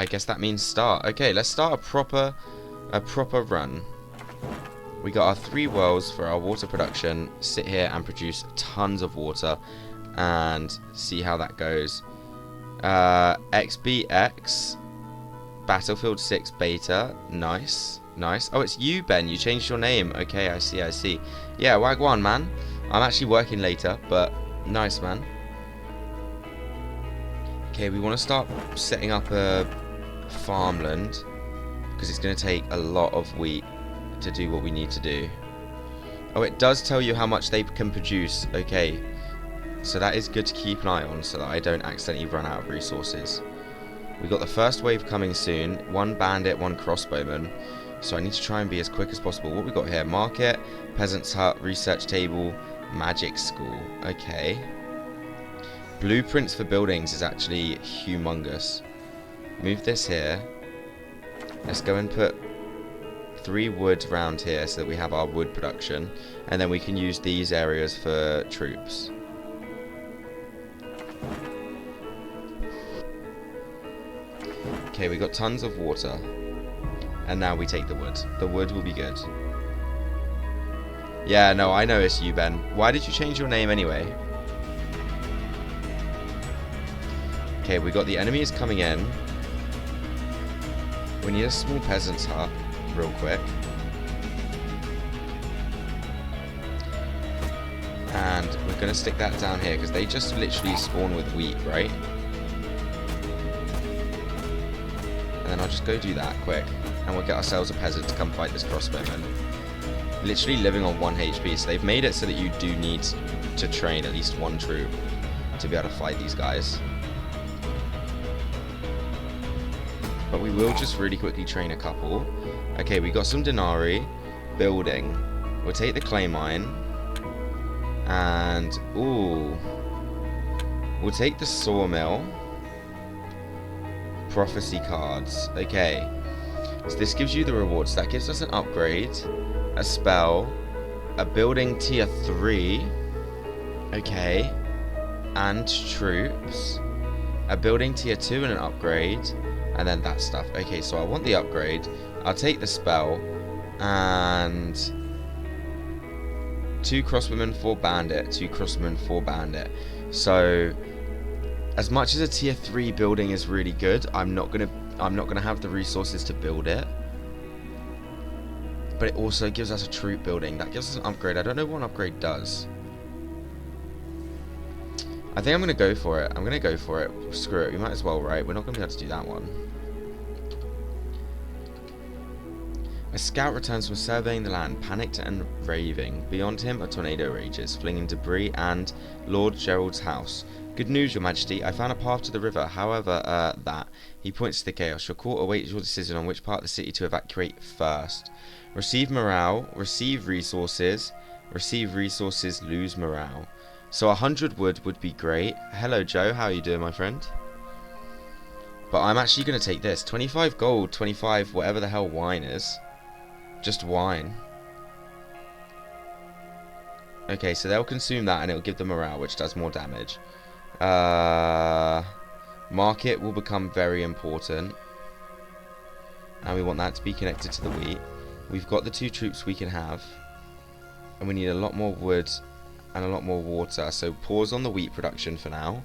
I guess that means start. Okay, let's start a proper run. We got our 3 wells for our water production. Sit here and produce tons of water and see how that goes. XBX Battlefield 6 beta. Nice. Nice. Oh, it's you, Ben. You changed your name. Okay, I see. Yeah, Wagwan, man. I'm actually working later, but nice, man. Okay, we want to start setting up a farmland because it's going to take a lot of wheat to do what we need to do. Oh, it does tell you how much they can produce. Okay, so that is good to keep an eye on so that I don't accidentally run out of resources. We've got the first wave coming soon. 1 bandit, 1 crossbowman. So I need to try and be as quick as possible. What we got here? Market, peasant's hut, research table, magic school. Okay. Blueprints for buildings is actually humongous. Move this here. Let's go and put 3 wood around here so that we have our wood production. And then we can use these areas for troops. Okay, we got tons of water. And now we take the wood. The wood will be good. Yeah, no, I know it's you, Ben. Why did you change your name anyway? Okay, we got the enemies coming in. We need a small peasant's hut, real quick. And we're going to stick that down here, because they just literally spawn with wheat, right? And then I'll just go do that quick. And we'll get ourselves a peasant to come fight this crossbowman. Literally living on 1 HP, so they've made it so that you do need to train at least 1 troop to be able to fight these guys. But we will just really quickly train a couple. Okay, we got some denarii. Building. We'll take the clay mine. And, ooh. We'll take the sawmill. Prophecy cards. Okay. So this gives you the rewards. That gives us an upgrade. A spell. A building tier 3. Okay. And troops. A building tier 2 and an upgrade. And then that stuff. Okay, so I want the upgrade. I'll take the spell. And 2 crossbowmen, 4 bandit. 2 crossbowmen, 4 bandit. So as much as a tier 3 building is really good, I'm not gonna have the resources to build it. But it also gives us a troop building. That gives us an upgrade. I don't know what an upgrade does. I think I'm going to go for it. I'm going to go for it. Screw it. We might as well, right? We're not going to be able to do that one. A scout returns from surveying the land, panicked and raving. Beyond him, a tornado rages, flinging debris and Lord Gerald's house. Good news, Your Majesty. I found a path to the river. However, that. He points to the chaos. Your court awaits your decision on which part of the city to evacuate first. Receive morale. Receive resources. Receive resources. Lose morale. So 100 wood would be great. Hello, Joe. How are you doing, my friend? But I'm actually going to take this. 25 gold, 25 whatever the hell wine is. Just wine. Okay, so they'll consume that and it'll give them morale, which does more damage. Market will become very important. And we want that to be connected to the wheat. We've got the 2 troops we can have. And we need a lot more wood and a lot more water. So pause on the wheat production for now.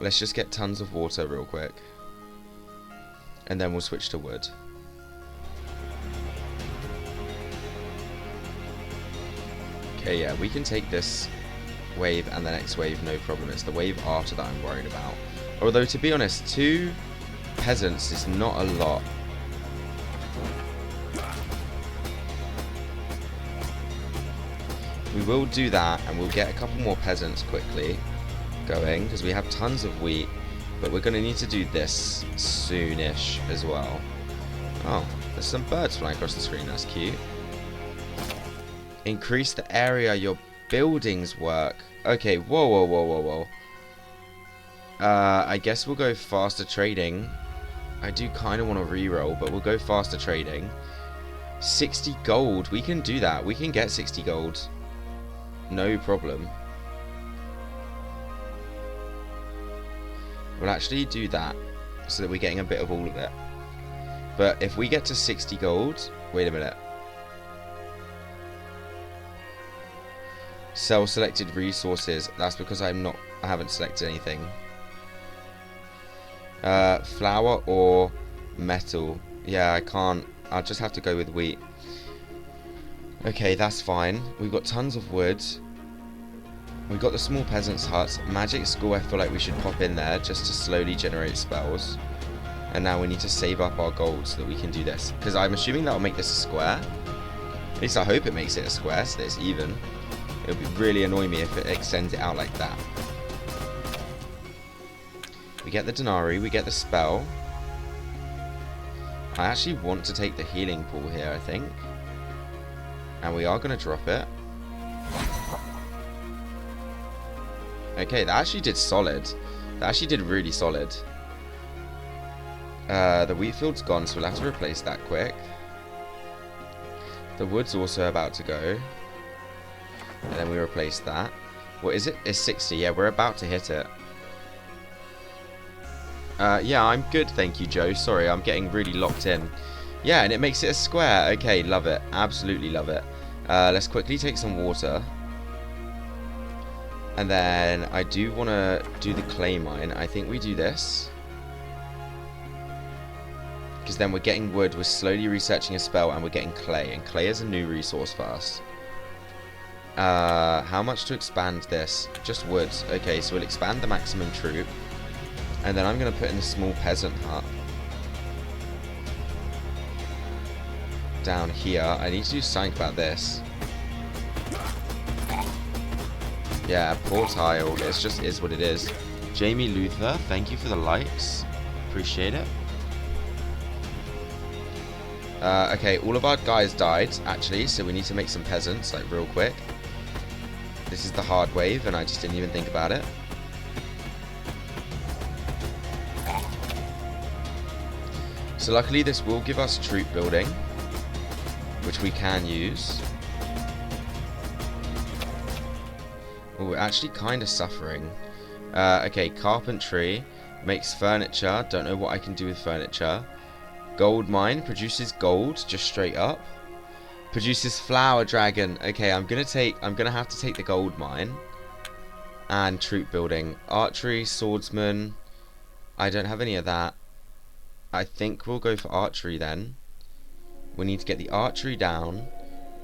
Let's just get tons of water real quick. And then we'll switch to wood. Okay, yeah, we can take this wave and the next wave, no problem. It's the wave after that I'm worried about. Although, to be honest, 2 peasants is not a lot. We will do that, and we'll get a couple more peasants quickly going, because we have tons of wheat, but we're going to need to do this soonish as well. Oh, there's some birds flying across the screen, that's cute. Increase the area your buildings work. Okay, whoa. I guess we'll go faster trading. I do kind of want to reroll, but we'll go faster trading. 60 gold, we can do that. We can get 60 gold. No problem. We'll actually do that so that we're getting a bit of all of it. But if we get to 60 gold... Wait a minute. Sell selected resources. That's because I haven't selected anything. Flour or metal. Yeah, I can't. I'll just have to go with wheat. Okay, that's fine. We've got tons of wood. We've got the small peasants' huts. Magic school, I feel like we should pop in there just to slowly generate spells. And now we need to save up our gold so that we can do this. Because I'm assuming that'll make this a square. At least I hope it makes it a square so that it's even. It would really annoy me if it extends it out like that. We get the denarii, we get the spell. I actually want to take the healing pool here, I think. And we are going to drop it. Okay, that actually did solid. That actually did really solid. The wheat field's gone, so we'll have to replace that quick. The wood's also about to go. And then we replace that. What is it? It's 60. Yeah, we're about to hit it. Yeah, I'm good, thank you, Joe. Sorry, I'm getting really locked in. Yeah, and it makes it a square. Okay, love it. Absolutely love it. Let's quickly take some water. And then I do want to do the clay mine. I think we do this. Because then we're getting wood, we're slowly researching a spell, and we're getting clay. And clay is a new resource for us. How much to expand this? Just wood. Okay, so we'll expand the maximum troop. And then I'm going to put in the small peasant hut. Down here. I need to do something about this. Yeah, poor tile. It just is what it is. Jamie Luther, thank you for the likes. Appreciate it. Okay, all of our guys died, actually, so we need to make some peasants, like, real quick. This is the hard wave, and I just didn't even think about it. So luckily this will give us troop building, which we can use. Oh, we're actually kind of suffering. Okay, carpentry makes furniture. Don't know what I can do with furniture. Gold mine produces gold, just straight up. Produces flower dragon. Okay, I'm gonna have to take the gold mine. And troop building. Archery, swordsman. I don't have any of that. I think we'll go for archery then. We need to get the archery down.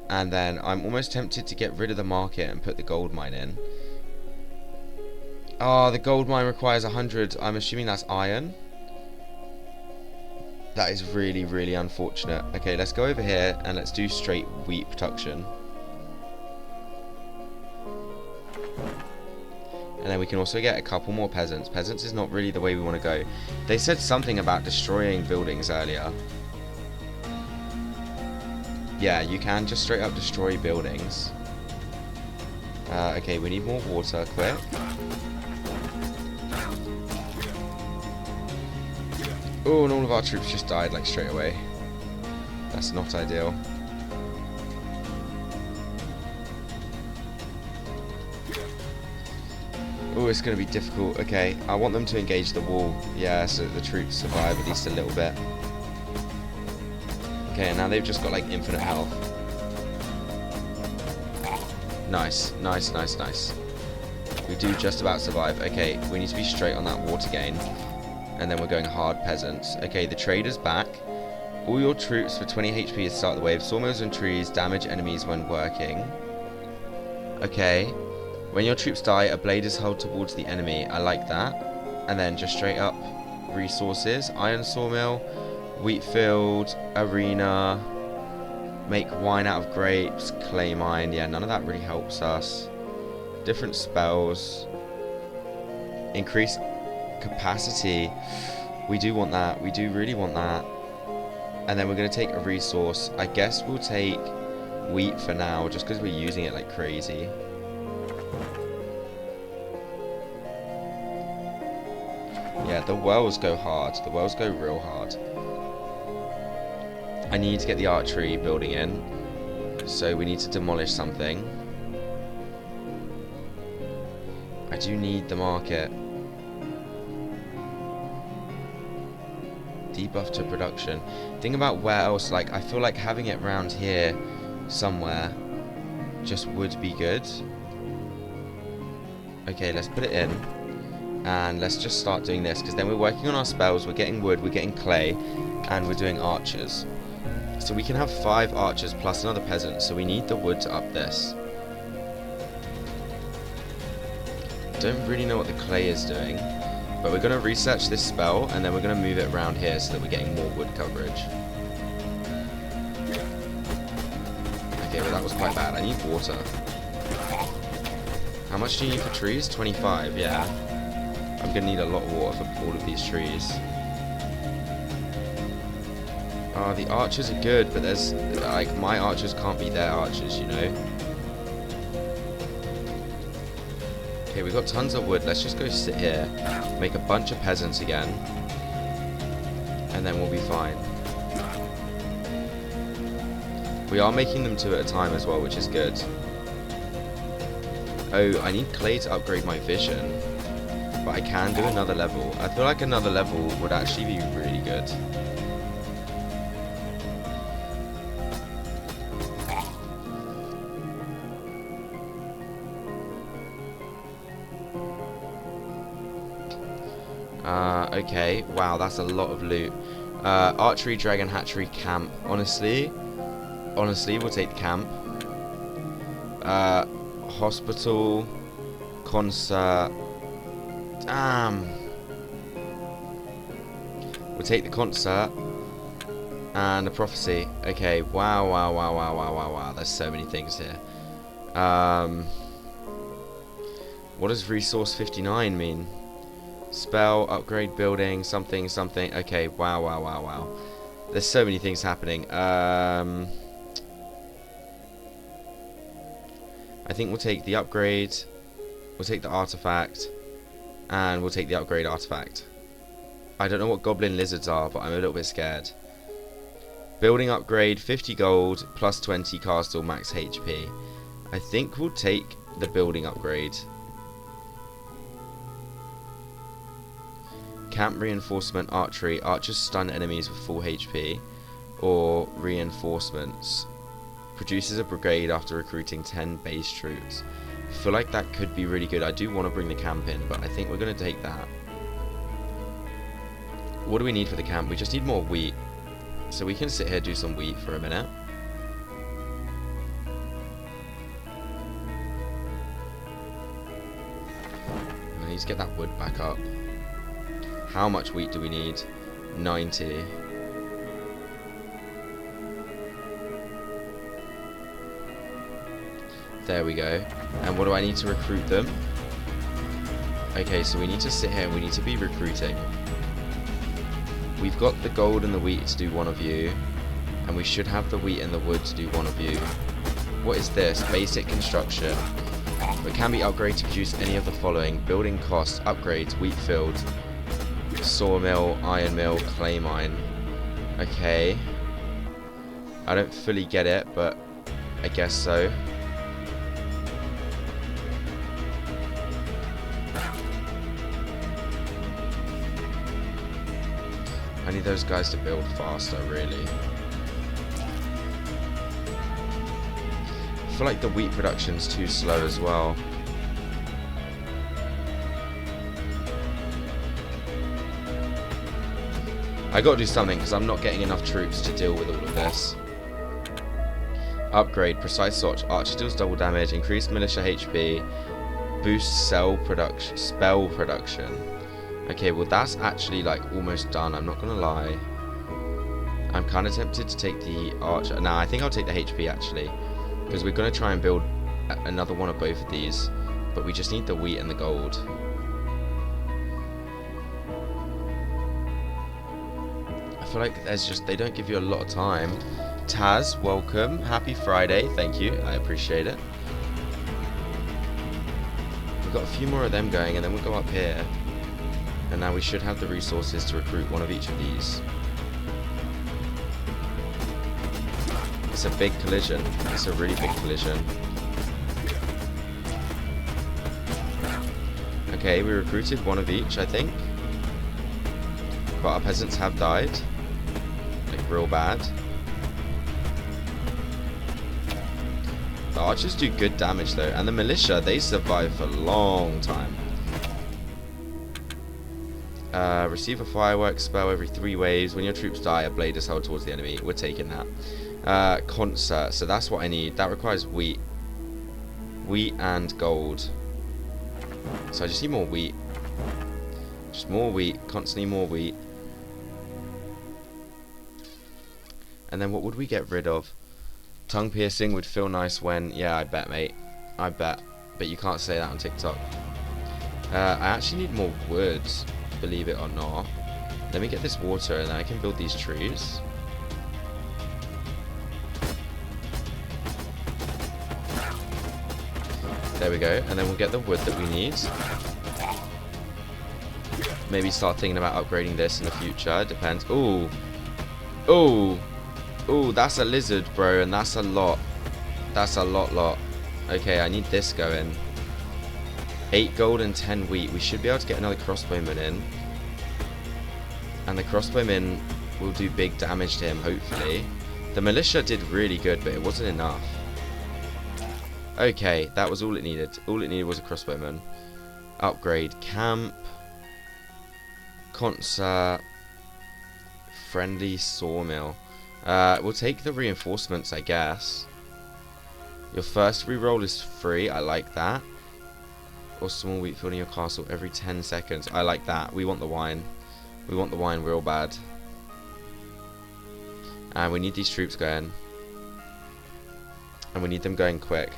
And then I'm almost tempted to get rid of the market and put the gold mine in. Oh, the gold mine requires 100. I'm assuming that's iron. That is really, really unfortunate. Okay, let's go over here and let's do straight wheat production. And then we can also get a couple more peasants. Peasants is not really the way we want to go. They said something about destroying buildings earlier. Yeah, you can just straight up destroy buildings. Okay, we need more water, quick. Oh, and all of our troops just died, like, straight away. That's not ideal. Oh, it's going to be difficult. Okay, I want them to engage the wall. Yeah, so that the troops survive at least a little bit. Okay, and now they've just got, like, infinite health. Nice, nice, nice, nice. We do just about survive. Okay, we need to be straight on that water gain. And then we're going hard peasants. Okay, the trader's back. All your troops for 20 HP to start the wave. Sawmills and trees damage enemies when working. Okay. When your troops die, a blade is held towards the enemy. I like that. And then just straight up resources. Iron sawmill, wheat field, arena, make wine out of grapes, clay mine. Yeah, none of that really helps us. Different spells. Increase capacity. We do want that. We do really want that. And then we're going to take a resource. I guess we'll take wheat for now, just because we're using it like crazy. Yeah, the wells go hard. The wells go real hard. I need to get the archery building in. So we need to demolish something. I do need the market. Debuff to production. Think about where else, like, I feel like having it around here somewhere just would be good. Okay, let's put it in. And let's just start doing this, because then we're working on our spells, we're getting wood, we're getting clay, and we're doing archers. So we can have 5 archers plus another peasant, so we need the wood to up this. Don't really know what the clay is doing, but we're going to research this spell, and then we're going to move it around here so that we're getting more wood coverage. Okay, well that was quite bad. I need water. How much do you need for trees? 25, yeah. I'm going to need a lot of water for all of these trees. Oh, the archers are good, but there's, like, my archers can't be their archers, you know? Okay, we've got tons of wood. Let's just go sit here, make a bunch of peasants again, and then we'll be fine. We are making them 2 at a time as well, which is good. Oh, I need clay to upgrade my vision, but I can do another level. I feel like another level would actually be really good. Okay, wow, that's a lot of loot. Archery, dragon hatchery, camp. Honestly, we'll take the camp. Hospital, concert. Damn. We'll take the concert and the prophecy. Okay, wow. There's so many things here. What does resource 59 mean? Spell, upgrade building, something. Okay, wow. There's so many things happening. I think we'll take the upgrade, we'll take the artifact, and we'll take the upgrade artifact. I don't know what goblin lizards are, but I'm a little bit scared. Building upgrade, 50 gold, plus 20 castle, max HP. I think we'll take the building upgrade. Camp reinforcement, archery. Archers stun enemies with full HP. Or reinforcements. Produces a brigade after recruiting 10 base troops. I feel like that could be really good. I do want to bring the camp in, but I think we're going to take that. What do we need for the camp? We just need more wheat. So we can sit here and do some wheat for a minute. I need to get that wood back up. How much wheat do we need? 90. There we go. And what do I need to recruit them? Okay, so we need to sit here and we need to be recruiting. We've got the gold and the wheat to do one of you. And we should have the wheat and the wood to do one of you. What is this? Basic construction. But can be upgraded to produce any of the following. Building cost, upgrades, wheat field, sawmill, iron mill, clay mine. Okay. I don't fully get it, but I guess so. I need those guys to build faster, really. I feel like the wheat production's too slow as well. I gotta do something because I'm not getting enough troops to deal with all of this. Upgrade, precise swatch, archer deals double damage, increased militia HP, boost spell production. Okay, well that's actually like almost done, I'm not gonna lie. I'm kind of tempted to take the archer. Nah, I think I'll take the HP actually, because we're gonna try and build another one of both of these, but we just need the wheat and the gold. I feel like there's just, they don't give you a lot of time. Taz, welcome. Happy Friday. Thank you. I appreciate it. We've got a few more of them going, and then we'll go up here. And now we should have the resources to recruit one of each of these. It's a big collision. It's a really big collision. Okay, we recruited one of each, I think. but our peasants have died. Like, real bad. The archers do good damage though, and the militia, they survive for a long time. Receive a fireworks spell every 3 waves. When your troops die, a blade is held towards the enemy. We're taking that. Concert, so that's what I need. That requires wheat. Wheat and gold. So I just need more wheat. Just more wheat, constantly more wheat. And then what would we get rid of? Tongue piercing would feel nice when... Yeah, I bet, mate. I bet. But you can't say that on TikTok. I actually need more wood, believe it or not. Let me get this water and then I can build these trees. There we go. And then we'll get the wood that we need. Maybe start thinking about upgrading this in the future. It depends. Ooh. Ooh. Ooh, that's a lizard, bro, and that's a lot. That's a lot. Okay, I need this going. 8 gold and 10 wheat. We should be able to get another crossbowman in. And the crossbowman will do big damage to him, hopefully. The militia did really good, but it wasn't enough. Okay, that was all it needed. All it needed was a crossbowman. Upgrade camp. Concert. Friendly sawmill. We'll take the reinforcements, I guess. Your first reroll is free. I like that. Or small wheat field in your castle every 10 seconds. I like that. We want the wine. We want the wine real bad. And we need these troops going. And we need them going quick.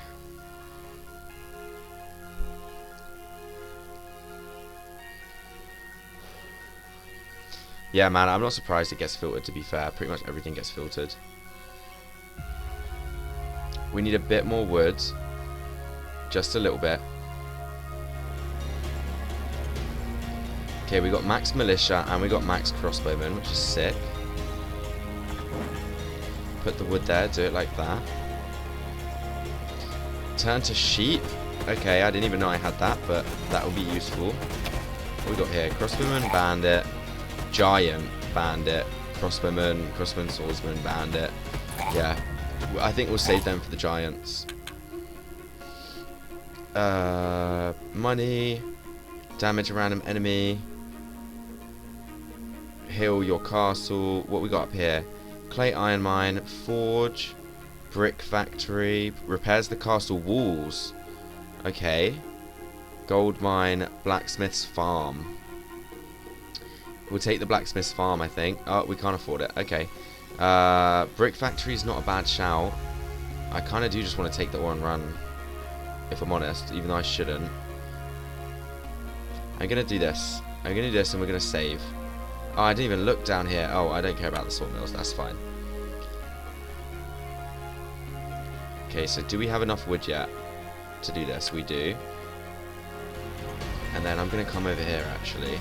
Yeah, man, I'm not surprised it gets filtered, to be fair. Pretty much everything gets filtered. We need a bit more wood. Just a little bit. Okay, we got max militia and we got max crossbowmen, which is sick. Put the wood there, do it like that. Turn to sheep. Okay, I didn't even know I had that, but that will be useful. What we got here? Crossbowman, bandit. Giant, bandit, crossbowman, swordsman, bandit. Yeah, I think we'll save them for the giants. Money, damage a random enemy, heal your castle. What we got up here? Clay iron mine, forge, brick factory, repairs the castle walls. Okay, gold mine, blacksmith's farm. We'll take the blacksmith's farm, I think. Oh, we can't afford it. Okay. Brick factory is not a bad shout. I kind of do just want to take the one run, if I'm honest, even though I shouldn't. I'm going to do this. I'm going to do this and we're going to save. Oh, I didn't even look down here. Oh, I don't care about the sawmills. That's fine. Okay, so do we have enough wood yet to do this? We do. And then I'm going to come over here, actually.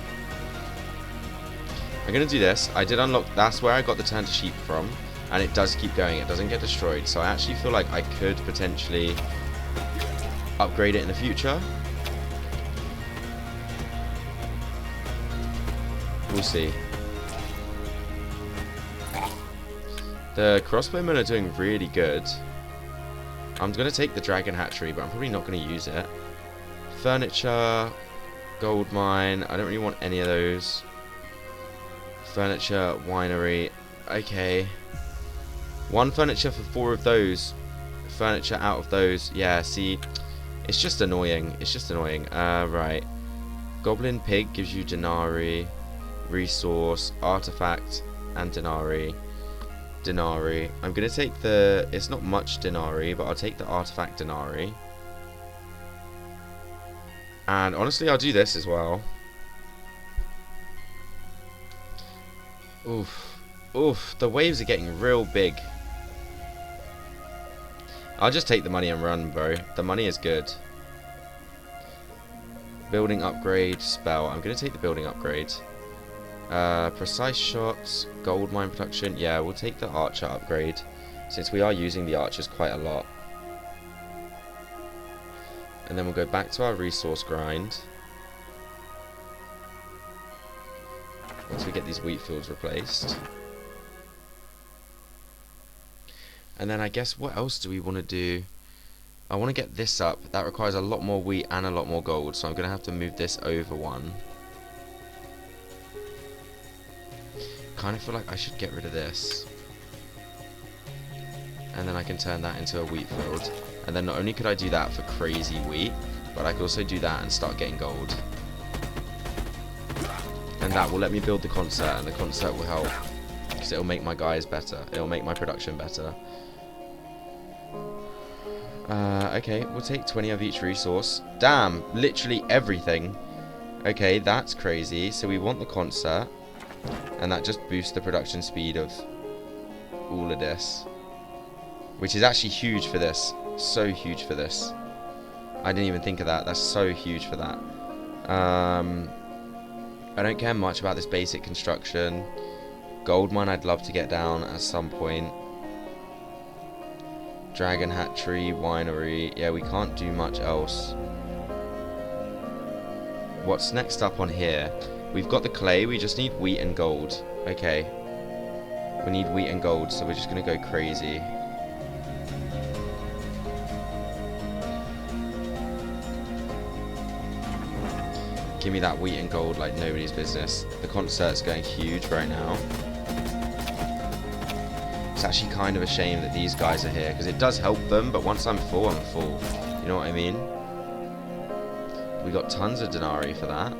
I'm going to do this. I did unlock... That's where I got the turn to sheep from. And it does keep going. It doesn't get destroyed. So I actually feel like I could potentially upgrade it in the future. We'll see. The crossbowmen are doing really good. I'm going to take the dragon hatchery, but I'm probably not going to use it. Furniture, gold mine. I don't really want any of those. Furniture, winery. Okay. 1 furniture for 4 of those. Furniture out of those. Yeah, see. It's just annoying. It's just annoying. Right. Goblin pig gives you denarii. Resource, artifact, and denarii. Denarii. I'm going to take the... It's not much denarii, but I'll take the artifact denarii. And honestly, I'll do this as well. Oof. Oof. The waves are getting real big. I'll just take the money and run, bro. The money is good. Building upgrade, spell. I'm going to take the building upgrade. Precise shots, gold mine production. Yeah, we'll take the archer upgrade, since we are using the archers quite a lot. And then we'll go back to our resource grind. once we get these wheat fields replaced. And then I guess what else do we want to do? I want to get this up. That requires a lot more wheat and a lot more gold, so I'm going to have to move this over one. Kind of feel like I should get rid of this. And then I can turn that into a wheat field. And then not only could I do that for crazy wheat, but I could also do that and start getting gold. And that will let me build the concert, and the concert will help. Because it'll make my guys better. It'll make my production better. Okay, we'll take 20 of each resource. Damn, literally everything. Okay, that's crazy. So we want the concert. And that just boosts the production speed of all of this. Which is actually huge for this. So huge for this. I didn't even think of that. That's so huge for that. I don't care much about this basic construction. Gold mine I'd love to get down at some point. Dragon hatchery, winery. Yeah, we can't do much else. What's next up on here? We've got the clay, we just need wheat and gold. Okay. We need wheat and gold, so we're just going to go crazy. Give me that wheat and gold like nobody's business. The concert's going huge right now. It's actually kind of a shame that these guys are here, because it does help them, but once I'm full, I'm full. You know what I mean? We got tons of denarii for that.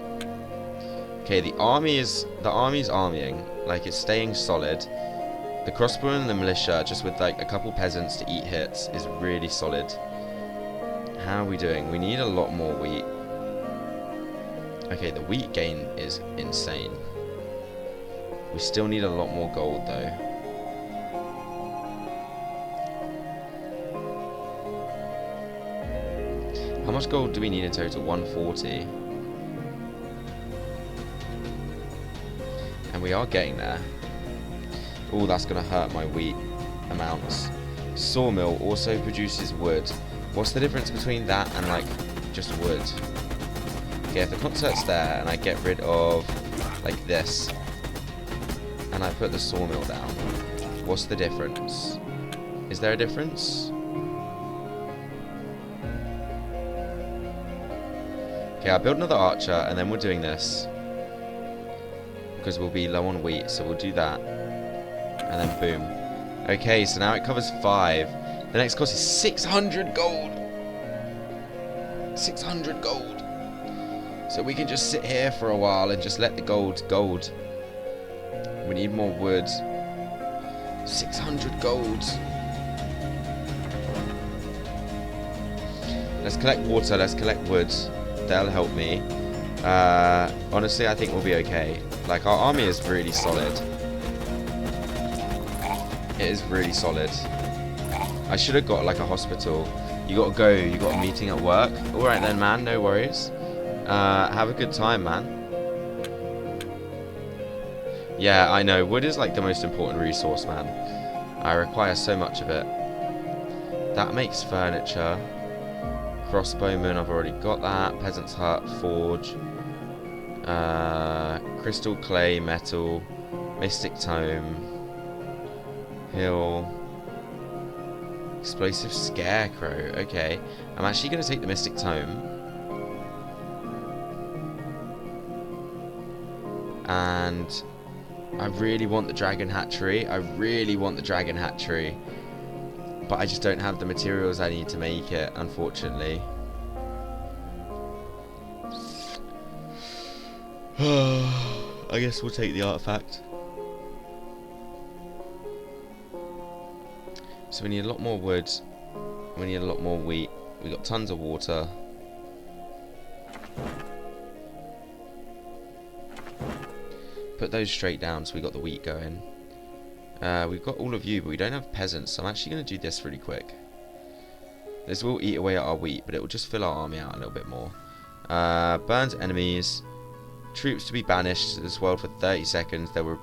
Okay, the army's armying. Like, it's staying solid. The crossbow and the militia, just with like a couple peasants to eat hits, is really solid. How are we doing? We need a lot more wheat. Okay, the wheat gain is insane. We still need a lot more gold though. How much gold do we need in total? 140. And we are getting there. Oh, that's going to hurt my wheat amounts. Sawmill also produces wood. What's the difference between that and like just wood? Okay, if the concert's there and I get rid of like this and I put the sawmill down, what's the difference? Is there a difference? Okay, I'll build another archer and then we're doing this. Because we'll be low on wheat, so we'll do that. And then boom. Okay, so now it covers 5. The next cost is 600 gold. 600 gold. So we can just sit here for a while and just let the gold. We need more wood. 600 gold. Let's collect water, let's collect wood. That'll help me. Honestly, I think we'll be okay. Like, our army is really solid. It is really solid. I should have got like a hospital. You gotta go, you got a meeting at work. Alright then, man, no worries. Have a good time, man. Yeah, I know, wood is like the most important resource, man. I require so much of it. That makes furniture. Crossbowman, I've already got that. Peasant's hut, forge. Crystal, clay, metal. Mystic tome. Hill. Explosive scarecrow. Okay. I'm actually going to take the mystic tome. And I really want the dragon hatchery. But I just don't have the materials I need to make it, unfortunately. I guess we'll take the artifact. So we need a lot more wood. We need a lot more wheat. We got tons of water. Put those straight down so we got the wheat going. We've got all of you, but we don't have peasants, so I'm actually going to do this really quick. This will eat away at our wheat, but it will just fill our army out a little bit more. Burns enemies. Troops to be banished to this world for 30 seconds. They will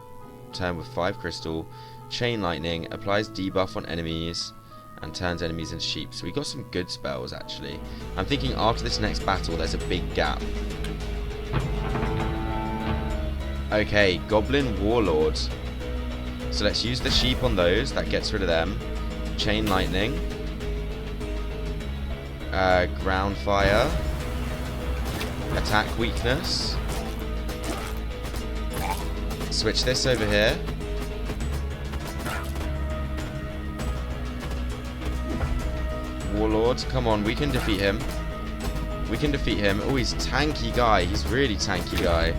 return with 5 crystal. Chain lightning. Applies debuff on enemies. And turns enemies into sheep. So we got some good spells, actually. I'm thinking after this next battle, there's a big gap. Okay, Goblin Warlord. So let's use the sheep on those. That gets rid of them. Chain Lightning. Ground Fire. Attack Weakness. Switch this over here. Warlord, come on, we can defeat him. We can defeat him. Oh, he's tanky guy. He's really tanky guy.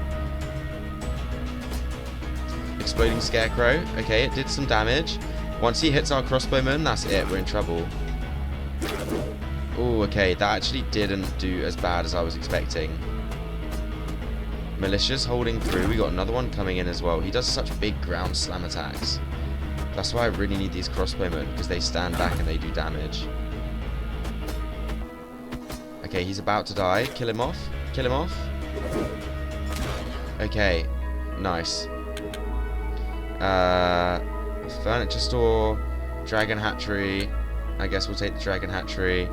Exploding Scarecrow. Okay, it did some damage. Once he hits our crossbowman, that's it. We're in trouble. Oh, okay. That actually didn't do as bad as I was expecting. Militia's holding through. We got another one coming in as well. He does such big ground slam attacks. That's why I really need these crossbowmen, because they stand back and they do damage. Okay, he's about to die. Kill him off. Kill him off. Okay, nice. Furniture store, dragon hatchery. I guess we'll take the dragon hatchery.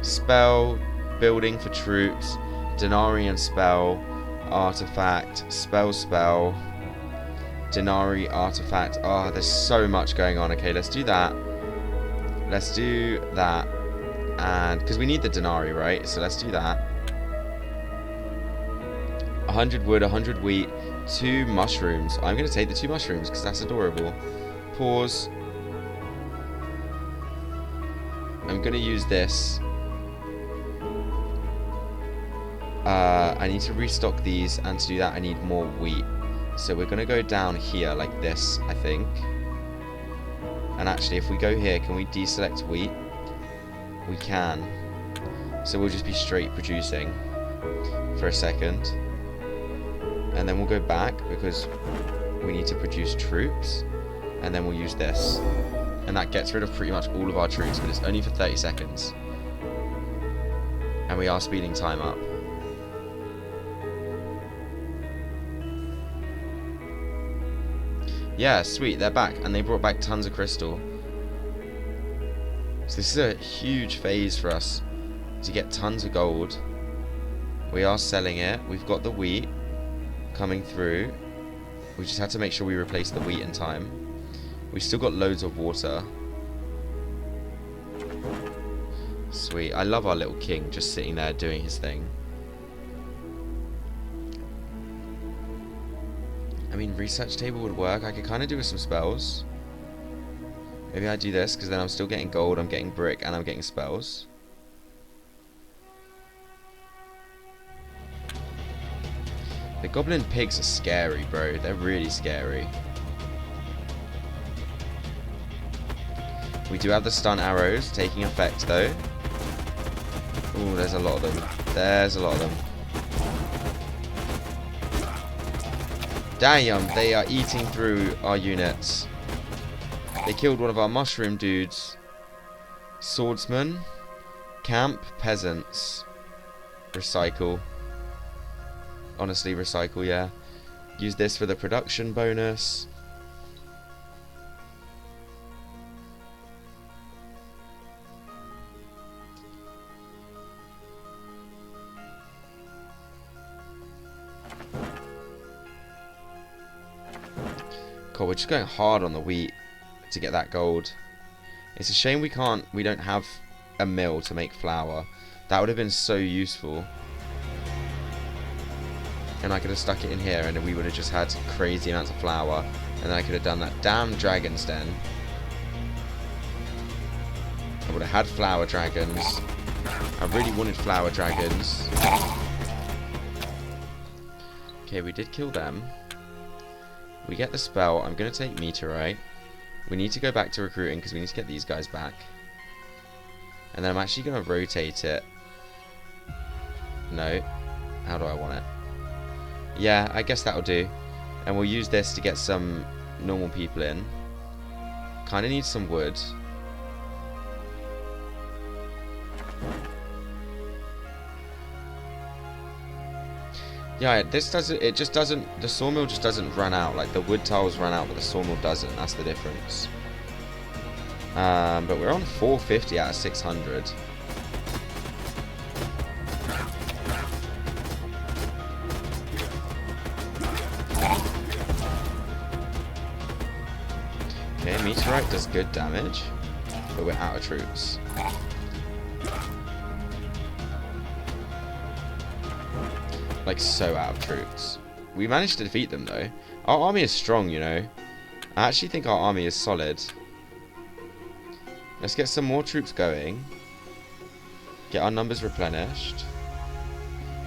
Spell, building for troops, Denari and spell, artifact, spell, Denari, artifact. Oh, there's so much going on. Okay, let's do that. Let's do that. And because we need the Denari, right? So let's do that. 100 wood, 100 wheat, 2 mushrooms. I'm going to take the 2 mushrooms because that's adorable. Pause. I'm going to use this. I need to restock these, and to do that I need more wheat. So we're going to go down here like this, I think. And actually, if we go here, can we deselect wheat? We can. So we'll just be straight producing for a second. And then we'll go back because we need to produce troops. And then we'll use this. And that gets rid of pretty much all of our troops, but it's only for 30 seconds. And we are speeding time up. Yeah, sweet, they're back. And they brought back tons of crystal. So this is a huge phase for us to get tons of gold. We are selling it. We've got the wheat coming through. We just had to make sure we replace the wheat in time. We've still got loads of water. Sweet. I love our little king just sitting there doing his thing. I mean, research table would work. I could kind of do with some spells. Maybe I do this because then I'm still getting gold, I'm getting brick, and I'm getting spells. The goblin pigs are scary, bro. They're really scary. We do have the stun arrows taking effect, though. Ooh, there's a lot of them. There's a lot of them. Damn, they are eating through our units. They killed one of our mushroom dudes. Swordsman. Camp. Peasants. Recycle. Honestly, recycle, yeah. Use this for the production bonus. Cool, we're just going hard on the wheat to get that gold. It's a shame we don't have a mill to make flour. That would have been so useful. And I could have stuck it in here and we would have just had crazy amounts of flour. And then I could have done that damn dragon's den. I would have had flower dragons. I really wanted flower dragons. Okay, we did kill them. We get the spell. I'm going to take Meteorite. We need to go back to recruiting because we need to get these guys back. And then I'm actually going to rotate it. No. How do I want it? Yeah, I guess that'll do. And we'll use this to get some normal people in. Kind of need some wood. Yeah, this doesn't, it just doesn't, the sawmill just doesn't run out. Like, the wood tiles run out, but the sawmill doesn't. That's the difference. But we're on 450 out of 600. Meteorite does good damage, but we're out of troops. Like, so out of troops. We managed to defeat them, though. Our army is strong, you know. I actually think our army is solid. Let's get some more troops going. Get our numbers replenished.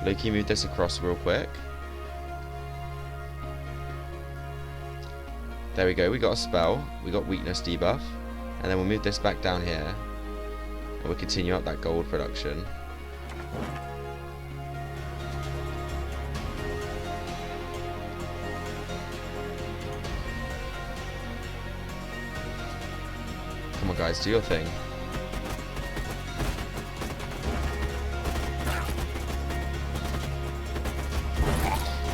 Loki, move this across real quick. There we go, we got a spell. We got weakness debuff. And then we'll move this back down here. And we'll continue up that gold production. Come on guys, do your thing.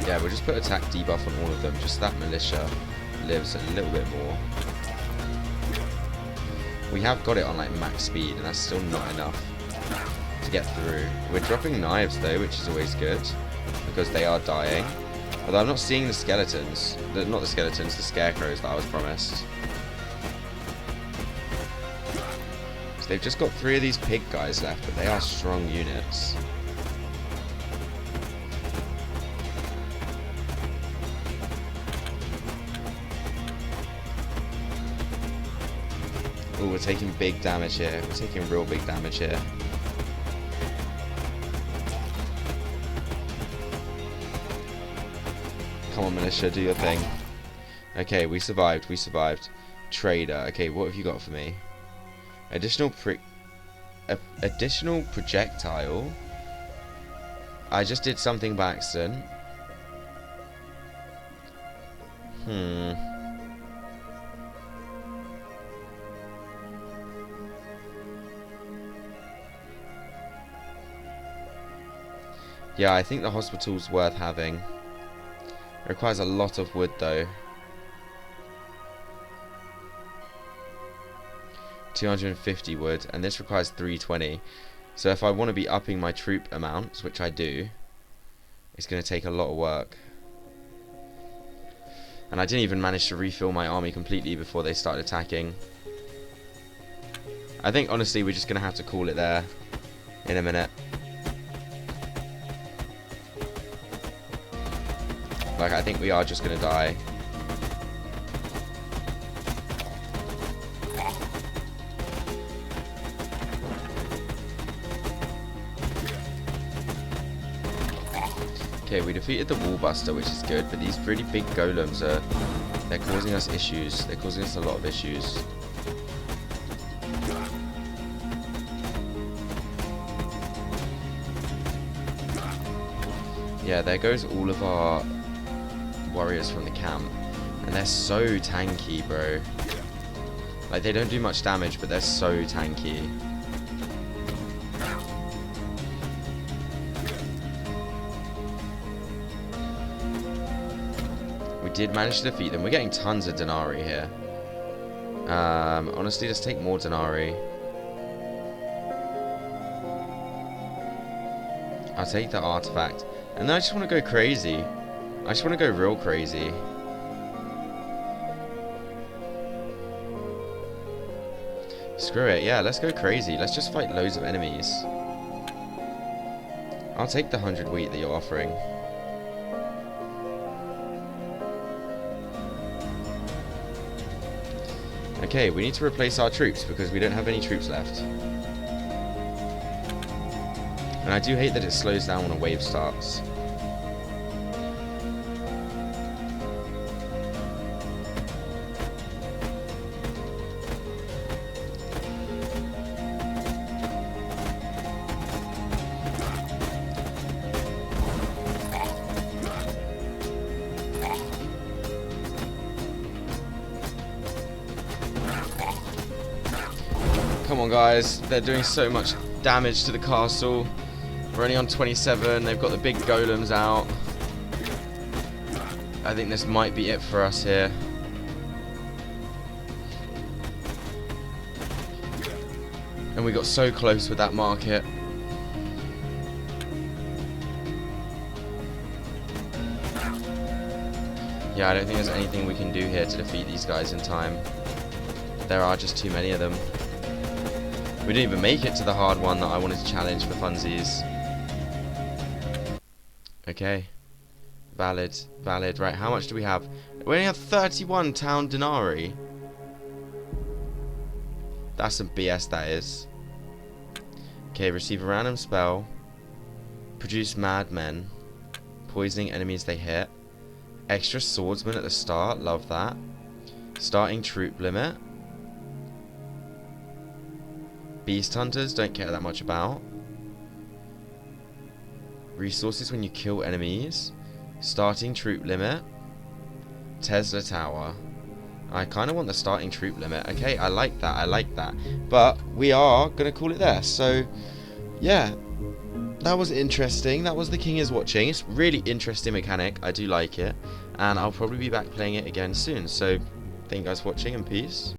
Yeah, we'll just put attack debuff on all of them, just that militia lives a little bit more. We have got it on like max speed, and that's still not enough to get through. We're dropping knives though, which is always good, because they are dying. Although I'm not seeing the skeletons. Not the skeletons, the scarecrows that I was promised. So they've just got 3 of these pig guys left, but they are strong units. Oh, we're taking big damage here. We're taking real big damage here. Come on, militia, do your thing. Okay, we survived. We survived. Trader. Okay, what have you got for me? Additional projectile. I just did something by accident. Yeah, I think the hospital's worth having. It requires a lot of wood though. 250 wood, and this requires 320. So if I want to be upping my troop amounts, which I do, it's going to take a lot of work. And I didn't even manage to refill my army completely before they started attacking. I think honestly we're just going to have to call it there in a minute. Like, I think we are just going to die. Okay, we defeated the Wallbuster, which is good, but these really big golems they're causing us issues. They're causing us a lot of issues. Yeah, there goes all of our warriors from the camp, and they're so tanky, bro. Like, they don't do much damage, but they're so tanky. We did manage to defeat them. We're getting tons of denarii here. Honestly, let's take more denarii. I'll take the artifact, and then I just want to go crazy. I just want to go real crazy. Screw it, yeah, let's go crazy. Let's just fight loads of enemies. I'll take the 100 wheat that you're offering. Okay, we need to replace our troops because we don't have any troops left. And I do hate that it slows down when a wave starts. Come on guys, they're doing so much damage to the castle. We're only on 27, they've got the big golems out. I think this might be it for us here. And we got so close with that market. Yeah, I don't think there's anything we can do here to defeat these guys in time. there are just too many of them. We didn't even make it to the hard one that I wanted to challenge for funsies. Okay. Valid. Right, how much do we have? We only have 31 town denarii. That's some BS, that is. Okay, receive a random spell. Produce madmen. Poisoning enemies they hit. Extra swordsman at the start, love that. Starting troop limit. Beast hunters, don't care that much about. Resources when you kill enemies. Starting troop limit. Tesla tower. I kind of want the starting troop limit. Okay, I like that. But we are going to call it there. So, yeah. That was interesting. That was The King is Watching. It's a really interesting mechanic. I do like it. And I'll probably be back playing it again soon. So, thank you guys for watching and peace.